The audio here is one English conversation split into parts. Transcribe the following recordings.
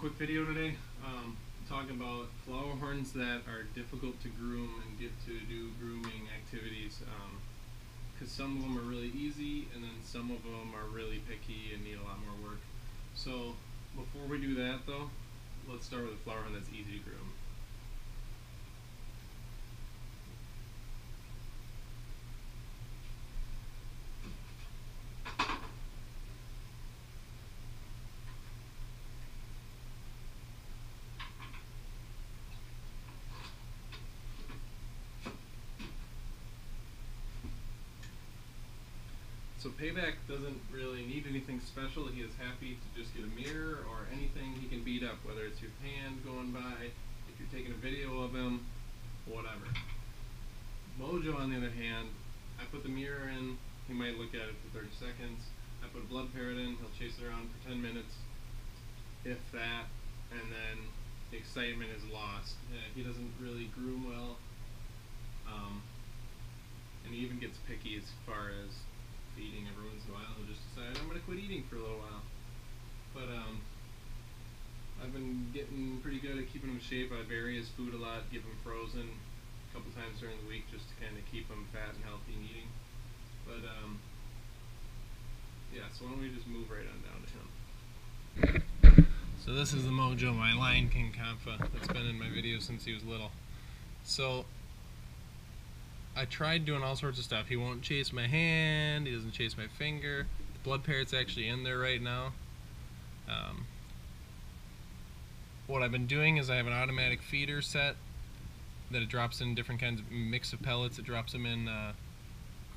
quick video today, talking about FlowerHorns that are difficult to groom and get to do grooming activities. Because some of them are really easy, and then some of them are really picky and need a lot more work. So before we do that, though, let's start with a FlowerHorn that's easy to groom. So Payback doesn't really need anything special. He is happy to just get a mirror or anything he can beat up, whether it's your hand going by, if you're taking a video of him, whatever. Mojo, on the other hand, I put the mirror in, he might look at it for 30 seconds. I put a blood parrot in, he'll chase it around for 10 minutes, if that, and then the excitement is lost. He doesn't really groom well, and he even gets picky as far as feeding every once in a while. He'll just decide, I'm going to quit eating for a little while. But I've been getting pretty good at keeping him in shape. I vary his food a lot, give him frozen a couple times during the week just to kind of keep him fat and healthy and eating. But yeah, so why don't we just move right on down to him. So this is the Mojo, my Lion King Compa that's been in my videos since he was little. So I tried doing all sorts of stuff. He won't chase my hand, he doesn't chase my finger. The blood parrot's actually in there right now. What I've been doing is I have an automatic feeder set that it drops in different kinds of mix of pellets. It drops them in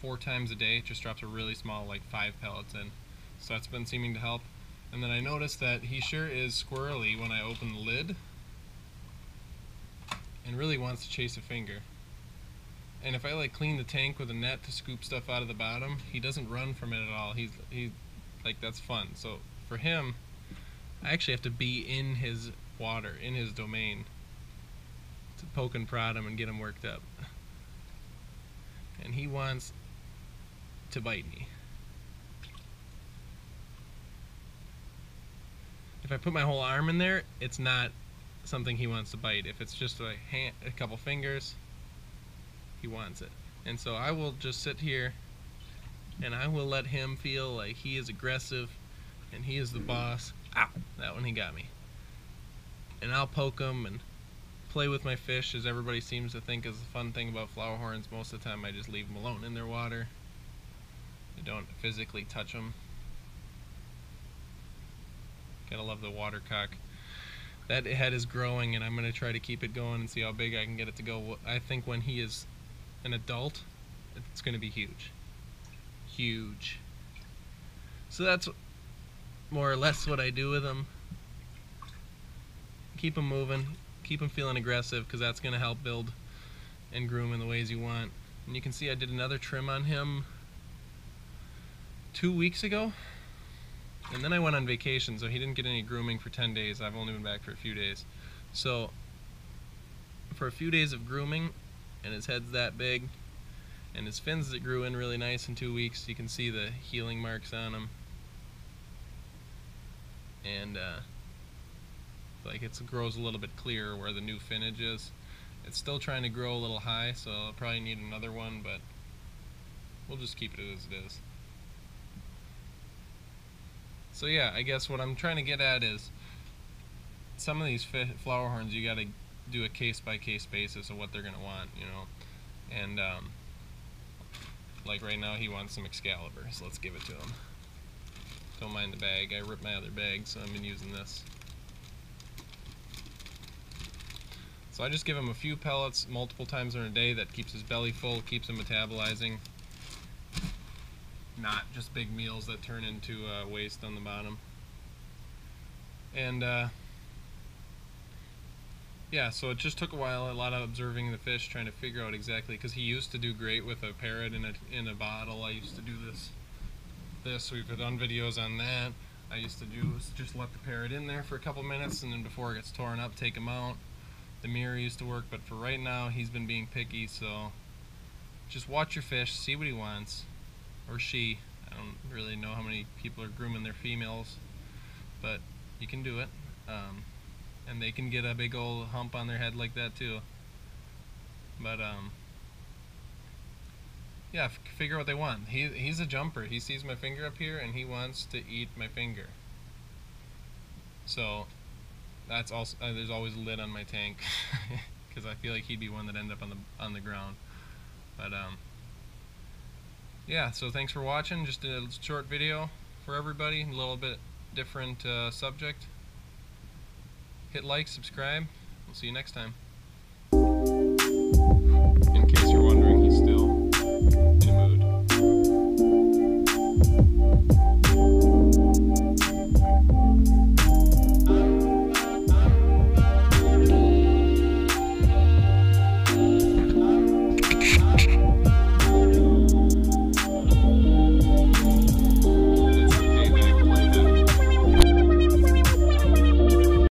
4 times a day. It just drops a really small, like 5 pellets in. So that's been seeming to help. And then I noticed that he sure is squirrely when I open the lid and really wants to chase a finger. And if I like clean the tank with a net to scoop stuff out of the bottom, he doesn't run from it at all. He's like, that's fun. So for him, I actually have to be in his water, in his domain, to poke and prod him and get him worked up. And he wants to bite me. If I put my whole arm in there, it's not something he wants to bite. If it's just a hand, a couple fingers, he wants it. And so I will just sit here and I will let him feel like he is aggressive and he is the boss. Ow! That one he got me. And I'll poke him and play with my fish, as everybody seems to think is the fun thing about FlowerHorns. Most of the time I just leave them alone in their water. I don't physically touch them. Gotta love the watercock. That head is growing and I'm going to try to keep it going and see how big I can get it to go. I think when he is an adult, it's going to be huge. Huge. So that's more or less what I do with him. Keep him moving, keep him feeling aggressive, because that's going to help build and groom in the ways you want. And you can see I did another trim on him 2 weeks ago. And then I went on vacation, so he didn't get any grooming for 10 days. I've only been back for a few days. So for a few days of grooming, and his head's that big, and his fins that grew in really nice in 2 weeks, you can see the healing marks on him. And like it grows a little bit clearer where the new finnage is. It's still trying to grow a little high, so I'll probably need another one, but we'll just keep it as it is. So yeah, I guess what I'm trying to get at is some of these FlowerHorns, you gotta do a case-by-case basis of what they're gonna want, you know. And like right now he wants some Excalibur, so let's give it to him. Don't mind the bag. I ripped my other bag, so I've been using this. So I just give him a few pellets multiple times during a day. That keeps his belly full, keeps him metabolizing. Not just big meals that turn into waste on the bottom. And yeah, so it just took a while, a lot of observing the fish, trying to figure out exactly, because he used to do great with a parrot in a bottle. I used to do this. We've done videos on that. I used to do is just let the parrot in there for a couple minutes, and then before it gets torn up, take him out. The mirror used to work, but for right now, he's been being picky, so just watch your fish, see what he wants. Or she. I don't really know how many people are grooming their females, but you can do it. and they can get a big old hump on their head like that too. But yeah, figure what they want. He's a jumper. He sees my finger up here and he wants to eat my finger. So that's also there's always a lid on my tank because I feel like he'd be one that end up on the ground. But yeah, so thanks for watching. Just a short video for everybody, a little bit different subject. Hit like, subscribe. We'll see you next time. In case you're wondering